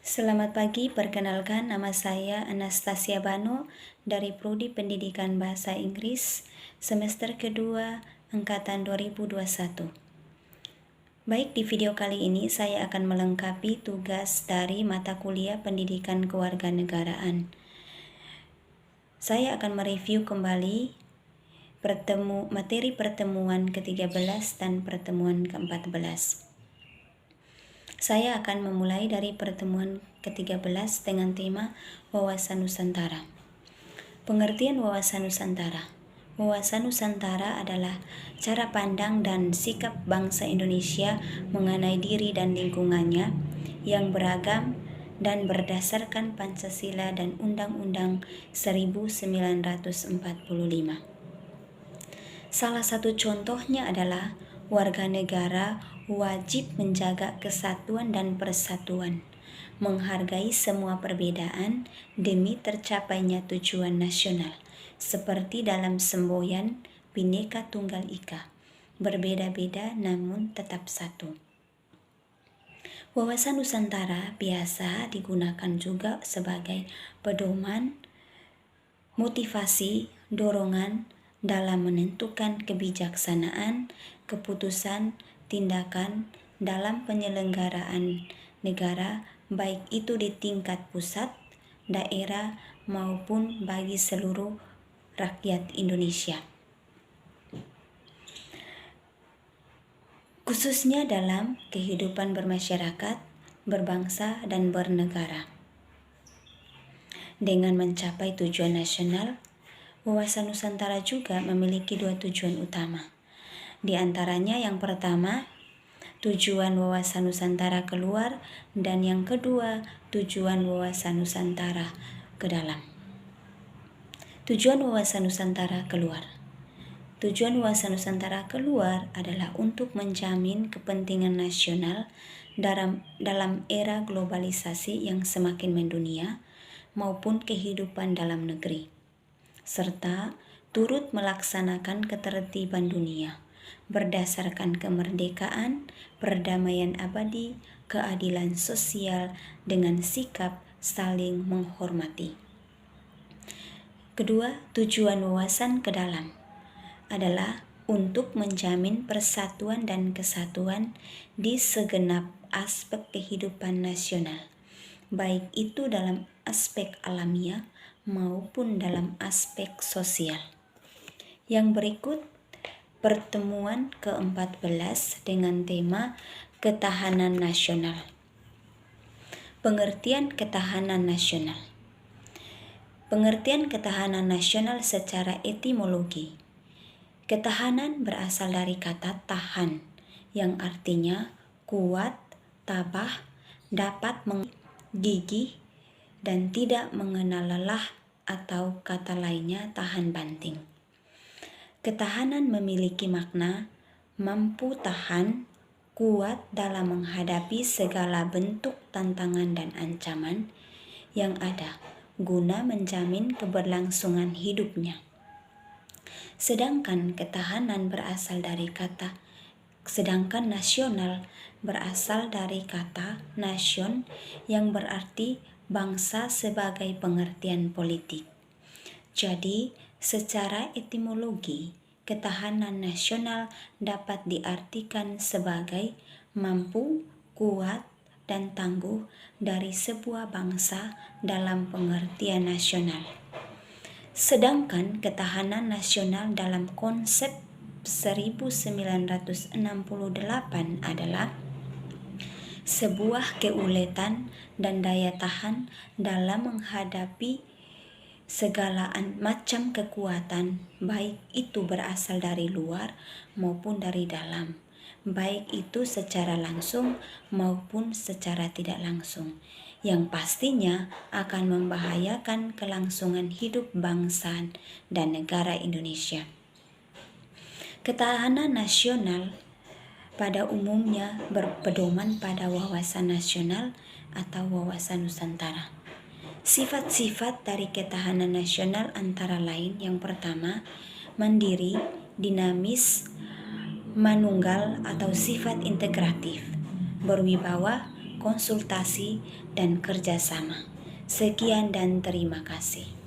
Selamat pagi, perkenalkan nama saya Anastasia Bano dari Prodi Pendidikan Bahasa Inggris semester kedua angkatan 2021. Baik, di video kali ini saya akan melengkapi tugas dari mata kuliah Pendidikan Kewarganegaraan. Saya akan mereview kembali materi pertemuan ke-13 dan pertemuan ke-14. Saya akan memulai dari pertemuan ke-13 dengan tema Wawasan Nusantara. Pengertian wawasan Nusantara. Wawasan Nusantara adalah cara pandang dan sikap bangsa Indonesia mengenai diri dan lingkungannya yang beragam dan berdasarkan Pancasila dan Undang-Undang 1945. Salah satu contohnya adalah warga negara wajib menjaga kesatuan dan persatuan, menghargai semua perbedaan demi tercapainya tujuan nasional, seperti dalam semboyan Bhinneka Tunggal Ika, berbeda-beda namun tetap satu. Wawasan Nusantara biasa digunakan juga sebagai pedoman, motivasi, dorongan dalam menentukan kebijaksanaan, keputusan, tindakan dalam penyelenggaraan negara, baik itu di tingkat pusat, daerah, maupun bagi seluruh rakyat Indonesia. Khususnya dalam kehidupan bermasyarakat, berbangsa, dan bernegara. Dengan mencapai tujuan nasional, Wawasan Nusantara juga memiliki dua tujuan utama. Di antaranya yang pertama, tujuan wawasan Nusantara keluar, dan yang kedua, tujuan wawasan Nusantara ke dalam. Tujuan wawasan Nusantara keluar. Tujuan wawasan Nusantara keluar adalah untuk menjamin kepentingan nasional dalam era globalisasi yang semakin mendunia maupun kehidupan dalam negeri, serta turut melaksanakan ketertiban dunia berdasarkan kemerdekaan, perdamaian abadi, keadilan sosial dengan sikap saling menghormati. Kedua, tujuan wawasan ke dalam adalah untuk menjamin persatuan dan kesatuan di segenap aspek kehidupan nasional, baik itu dalam aspek alamiah maupun dalam aspek sosial. Yang berikut pertemuan ke-14 dengan tema Ketahanan Nasional. Pengertian ketahanan nasional. Pengertian ketahanan nasional secara etimologi. Ketahanan berasal dari kata tahan, yang artinya kuat, tabah, dapat menggigih, dan tidak mengenal lelah, atau kata lainnya tahan banting. Ketahanan memiliki makna mampu tahan, kuat dalam menghadapi segala bentuk tantangan dan ancaman yang ada, guna menjamin keberlangsungan hidupnya. Sedangkan nasional berasal dari kata nation yang berarti bangsa sebagai pengertian politik. Jadi, secara etimologi, ketahanan nasional dapat diartikan sebagai mampu, kuat, dan tangguh dari sebuah bangsa dalam pengertian nasional. Sedangkan ketahanan nasional dalam konsep 1968 adalah sebuah keuletan dan daya tahan dalam menghadapi segala macam kekuatan, baik itu berasal dari luar maupun dari dalam, baik itu secara langsung maupun secara tidak langsung, yang pastinya akan membahayakan kelangsungan hidup bangsa dan negara Indonesia. Ketahanan nasional pada umumnya berpedoman pada wawasan nasional atau wawasan Nusantara. Sifat-sifat dari ketahanan nasional antara lain yang pertama, mandiri, dinamis, manunggal atau sifat integratif, berwibawa, konsultasi dan kerjasama. Sekian dan terima kasih.